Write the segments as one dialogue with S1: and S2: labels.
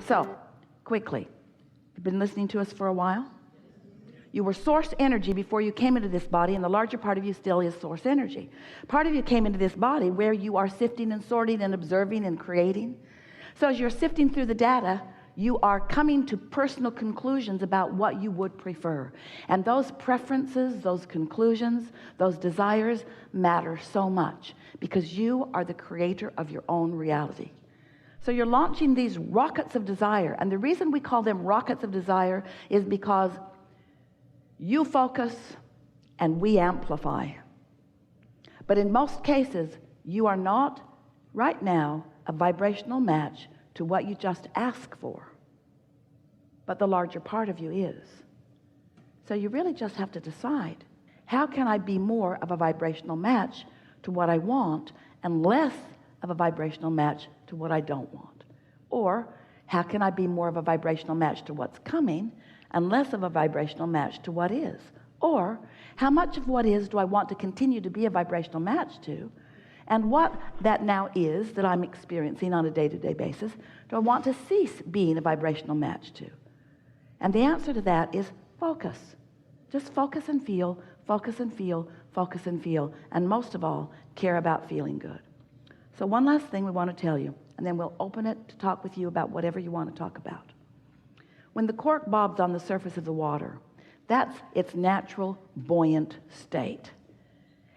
S1: So, quickly, you've been listening to us for a while. You were source energy before you came into this body, and the larger part of you still is source energy. Part of you came into this body where you are sifting and sorting and observing and creating. So as you're sifting through the data, you are coming to personal conclusions about what you would prefer. And those preferences, those conclusions, those desires matter so much because you are the creator of your own reality. So you're launching these rockets of desire. And the reason we call them rockets of desire is because you focus and we amplify. But in most cases, you are not right now a vibrational match to what you just asked for. But the larger part of you is. So you really just have to decide, how can I be more of a vibrational match to what I want and less of a vibrational match to what I don't want? Or how can I be more of a vibrational match to what's coming and less of a vibrational match to what is? Or how much of what is do I want to continue to be a vibrational match to? And what that now is that I'm experiencing on a day-to-day basis, do I want to cease being a vibrational match to? And the answer to that is focus. Just focus and feel, focus and feel, focus and feel. And most of all, care about feeling good. So one last thing we want to tell you, and then we'll open it to talk with you about whatever you want to talk about. When the cork bobs on the surface of the water, that's its natural buoyant state.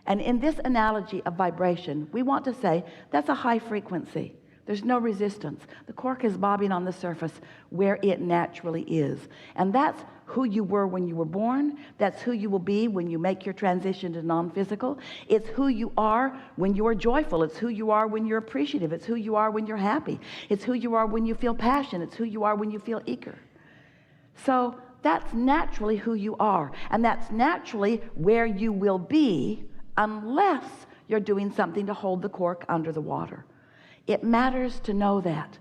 S1: And in this analogy of vibration, we want to say that's a high frequency. There's no resistance. The cork is bobbing on the surface where it naturally is. And that's who you were when you were born. That's who you will be when you make your transition to non-physical. It's who you are when you are joyful. It's who you are when you're appreciative. It's who you are when you're happy. It's who you are when you feel passion. It's who you are when you feel eager. So that's naturally who you are. And that's naturally where you will be unless you're doing something to hold the cork under the water. It matters to know that,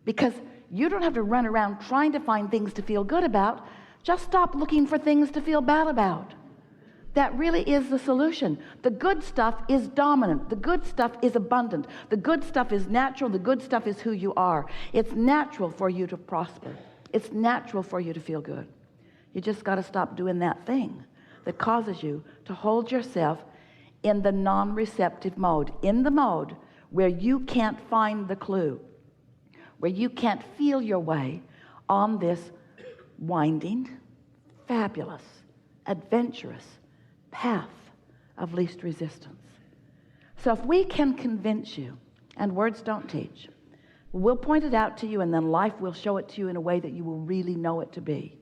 S1: because you don't have to run around trying to find things to feel good about. Just stop looking for things to feel bad about. That really is the solution. The good stuff is dominant. The good stuff is abundant. The good stuff is natural. The good stuff is who you are. It's natural for you to prosper. It's natural for you to feel good. You just got to stop doing that thing that causes you to hold yourself in the non-receptive mode, in the mode where you can't find the clue, where you can't feel your way on this winding, fabulous, adventurous path of least resistance. So if we can convince you, and words don't teach, we'll point it out to you, and then life will show it to you in a way that you will really know it to be.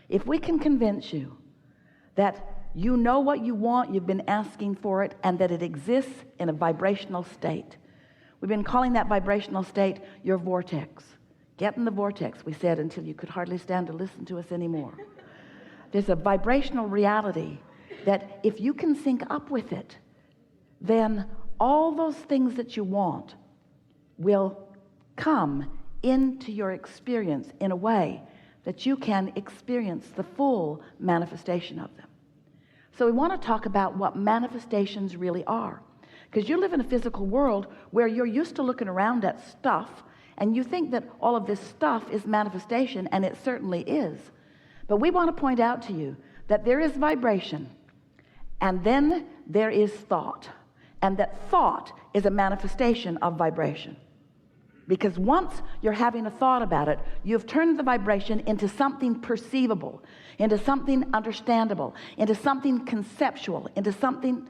S1: If we can convince you that you know what you want, you've been asking for it, and that it exists in a vibrational state. We've been calling that vibrational state your vortex. Get in the vortex, we said, until you could hardly stand to listen to us anymore. There's a vibrational reality that if you can sync up with it, then all those things that you want will come into your experience in a way that you can experience the full manifestation of them. So we want to talk about what manifestations really are. Because you live in a physical world where you're used to looking around at stuff, and you think that all of this stuff is manifestation, and it certainly is. But we want to point out to you that there is vibration, and then there is thought. And that thought is a manifestation of vibration. Because once you're having a thought about it, you've turned the vibration into something perceivable, into something understandable, into something conceptual, into something.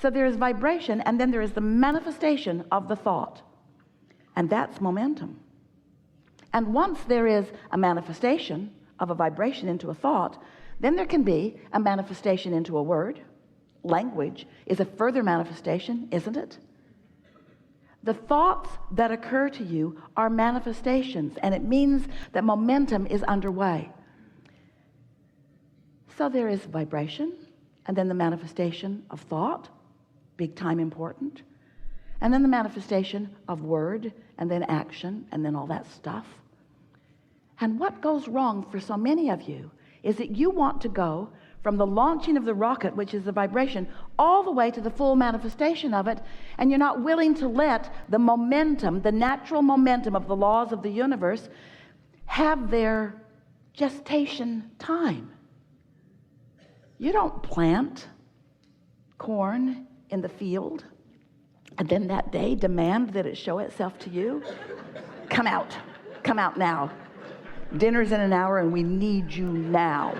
S1: So there is vibration, and then there is the manifestation of the thought. And that's momentum. And once there is a manifestation of a vibration into a thought, then there can be a manifestation into a word. Language is a further manifestation, isn't it? The thoughts that occur to you are manifestations, and it means that momentum is underway. So there is vibration, and then the manifestation of thought, big time important, and then the manifestation of word, and then action, and then all that stuff. And what goes wrong for so many of you is that you want to go from the launching of the rocket, which is the vibration, all the way to the full manifestation of it, and you're not willing to let the momentum, the natural momentum of the laws of the universe, have their gestation time. You don't plant corn in the field and then that day demand that it show itself to you. Come out now. Dinner's in an hour and we need you now.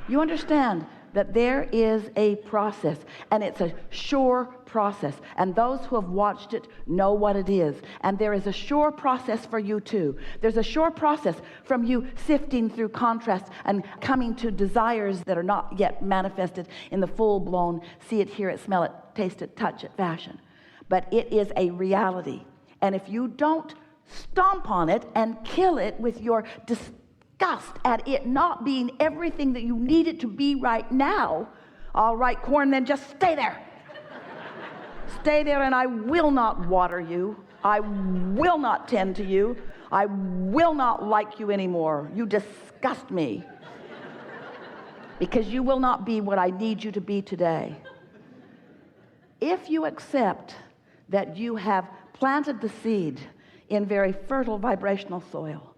S1: You understand that there is a process, and it's a sure process, and those who have watched it know what it is. And there is a sure process for you too. There's a sure process from you sifting through contrasts and coming to desires that are not yet manifested in the full-blown see it, hear it, smell it, taste it, touch it fashion. But it is a reality. And if you don't stomp on it and kill it with your disgust at it not being everything that you need it to be right now, all right, corn, then just stay there. Stay there, and I will not water you. I will not tend to you. I will not like you anymore. You disgust me. Because you will not be what I need you to be today. If you accept that you have planted the seed in very fertile vibrational soil,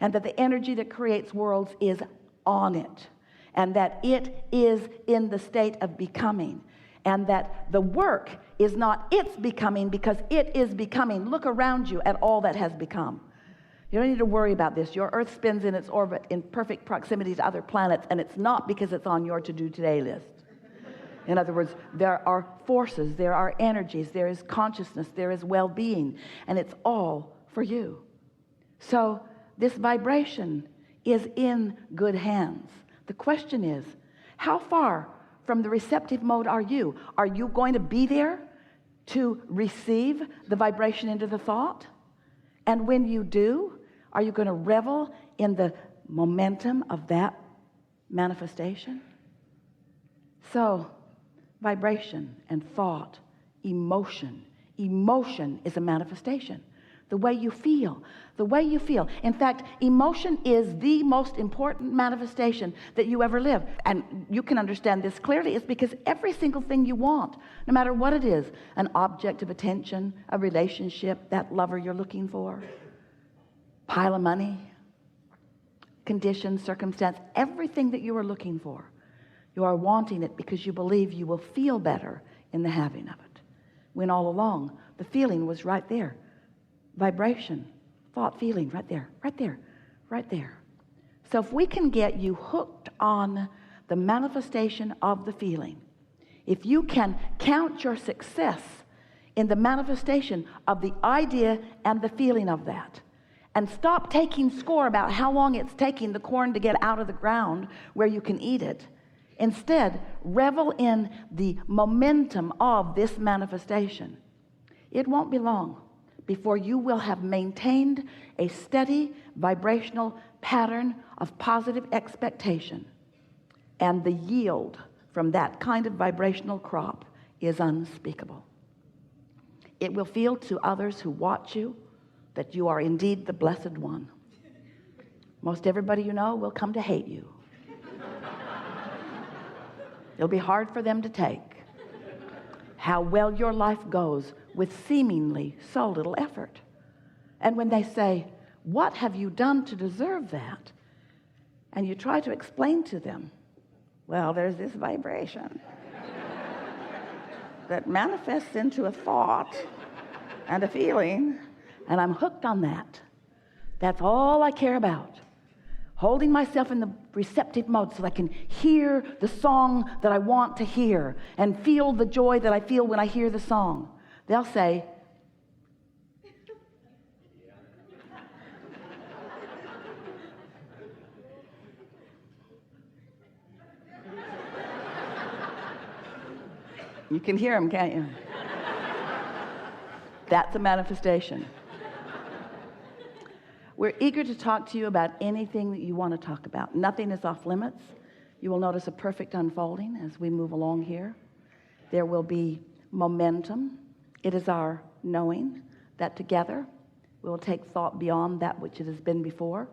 S1: and that the energy that creates worlds is on it, and that it is in the state of becoming, and that the work is not its becoming because it is becoming. Look around you at all that has become. You don't need to worry about this. Your earth spins in its orbit in perfect proximity to other planets, and it's not because it's on your to-do today list. In other words, there are forces, there are energies, there is consciousness, there is well-being, and it's all for you. So this vibration is in good hands. The question is, how far from the receptive mode are you? Are you going to be there to receive the vibration into the thought? And when you do, are you going to revel in the momentum of that manifestation? So, vibration and thought, emotion. Emotion is a manifestation. The way you feel. In fact, emotion is the most important manifestation that you ever live. And you can understand this clearly. It's because every single thing you want, no matter what it is, an object of attention, a relationship, that lover you're looking for, pile of money, condition, circumstance, everything that you are looking for, you are wanting it because you believe you will feel better in the having of it. When all along, the feeling was right there. Vibration, thought, feeling, right there. So if we can get you hooked on the manifestation of the feeling, if you can count your success in the manifestation of the idea and the feeling of that, and stop taking score about how long it's taking the corn to get out of the ground where you can eat it, instead revel in the momentum of this manifestation, it won't be long before you will have maintained a steady vibrational pattern of positive expectation. And the yield from that kind of vibrational crop is unspeakable. It will feel to others who watch you that you are indeed the blessed one. Most everybody you know will come to hate you. It'll be hard for them to take how well your life goes with seemingly so little effort. And when they say, "What have you done to deserve that?" and you try to explain to them, well, there's this vibration that manifests into a thought and a feeling, and I'm hooked on that. That's all I care about. Holding myself in the receptive mode so I can hear the song that I want to hear and feel the joy that I feel when I hear the song. They'll say, you can hear them, can't you? That's a manifestation. We're eager to talk to you about anything that you want to talk about. Nothing is off limits. You will notice a perfect unfolding as we move along here. There will be momentum. It is our knowing that together we will take thought beyond that which it has been before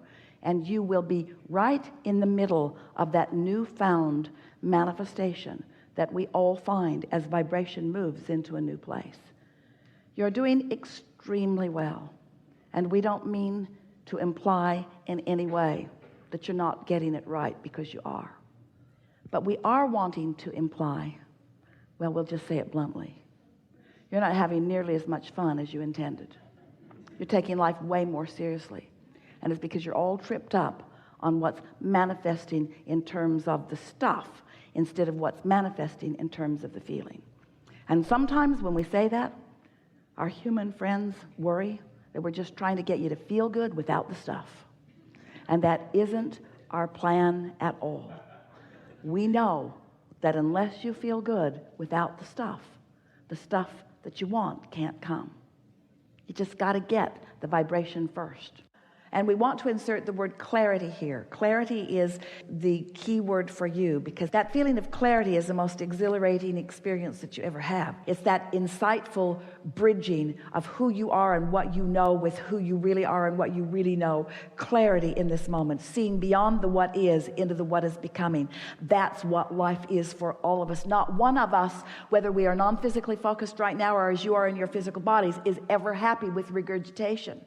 S1: and you will be right in the middle of that newfound manifestation that we all find as vibration moves into a new place. You're doing extremely well, and we don't mean to imply in any way that you're not getting it right, because you are. But we are wanting to imply, well, we'll just say it bluntly, you're not having nearly as much fun as you intended. You're taking life way more seriously, and it's because you're all tripped up on what's manifesting in terms of the stuff instead of what's manifesting in terms of the feeling. And sometimes when we say that, our human friends worry that we're just trying to get you to feel good without the stuff. And that isn't our plan at all. We know that unless you feel good without the stuff that you want can't come. You just got to get the vibration first. And we want to insert the word clarity here. Clarity is the key word for you, because that feeling of clarity is the most exhilarating experience that you ever have. It's that insightful bridging of who you are and what you know with who you really are and what you really know. Clarity in this moment, seeing beyond the what is into the what is becoming. That's what life is for all of us. Not one of us, whether we are non-physically focused right now or as you are in your physical bodies, is ever happy with regurgitation.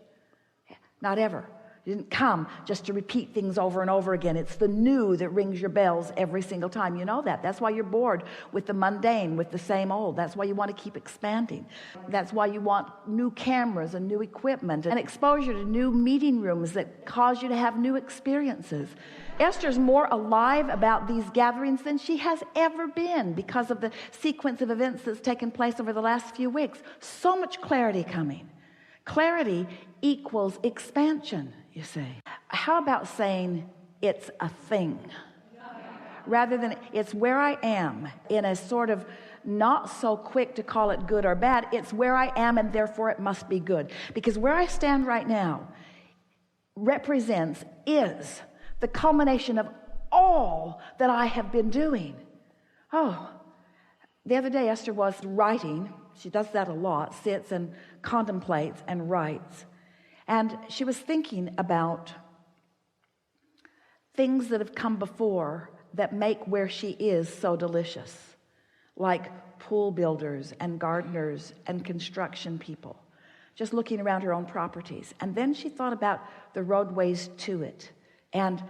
S1: Not ever. You didn't come just to repeat things over and over again. It's the new that rings your bells every single time. You know that. That's why you're bored with the mundane, with the same old. That's why you want to keep expanding. That's why you want new cameras and new equipment and exposure to new meeting rooms that cause you to have new experiences. Esther's more alive about these gatherings than she has ever been because of the sequence of events that's taken place over the last few weeks. So much clarity coming. Clarity equals expansion, you see. How about saying it's a thing? Rather than it's where I am, in a sort of not so quick to call it good or bad, it's where I am and therefore it must be good. Because where I stand right now is the culmination of all that I have been doing. Oh, the other day Esther was writing. She does that a lot, sits and contemplates and writes. And she was thinking about things that have come before that make where she is so delicious, like pool builders and gardeners and construction people, just looking around her own properties. And then she thought about the roadways to it and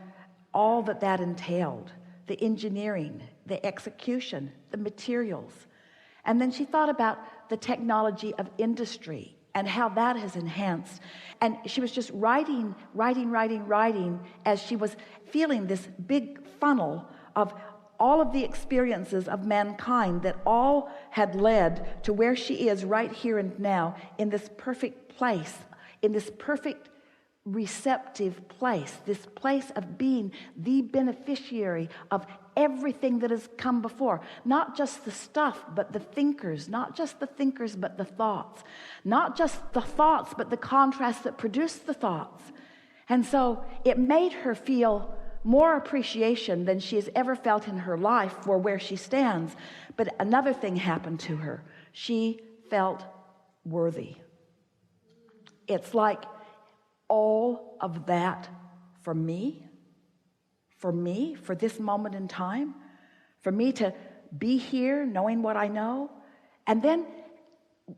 S1: all that that entailed, the engineering, the execution, the materials. And then she thought about the technology of industry and how that has enhanced. And she was just writing as she was feeling this big funnel of all of the experiences of mankind that all had led to where she is right here and now, in this perfect place, in this perfect receptive place, this place of being the beneficiary of everything that has come before. Not just the stuff, but the thinkers. Not just the thinkers, but the thoughts. Not just the thoughts, but the contrast that produced the thoughts. And so it made her feel more appreciation than she has ever felt in her life for where she stands. But another thing happened to her. She felt worthy. It's like all of that for me, for this moment in time, for me to be here knowing what I know. And then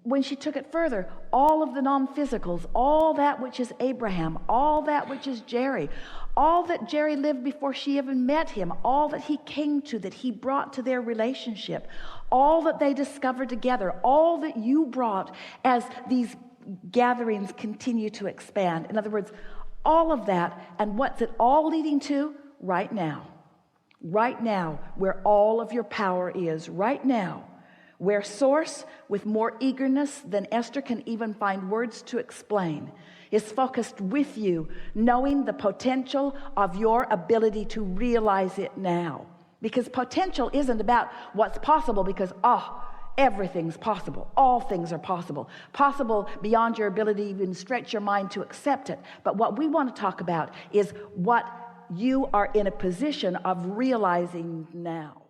S1: when she took it further, all of the non-physicals, all that which is Abraham, all that which is Jerry, all that Jerry lived before she even met him, all that he came to, that he brought to their relationship, all that they discovered together, all that you brought as these gatherings continue to expand. In other words, all of that, and what's it all leading to? Right now, where all of your power is, right now, where Source, with more eagerness than Esther can even find words to explain, is focused with you, knowing the potential of your ability to realize it now. Because potential isn't about what's possible, because everything's possible. All things are possible. Possible beyond your ability to even stretch your mind to accept it. But what we want to talk about is what you are in a position of realizing now.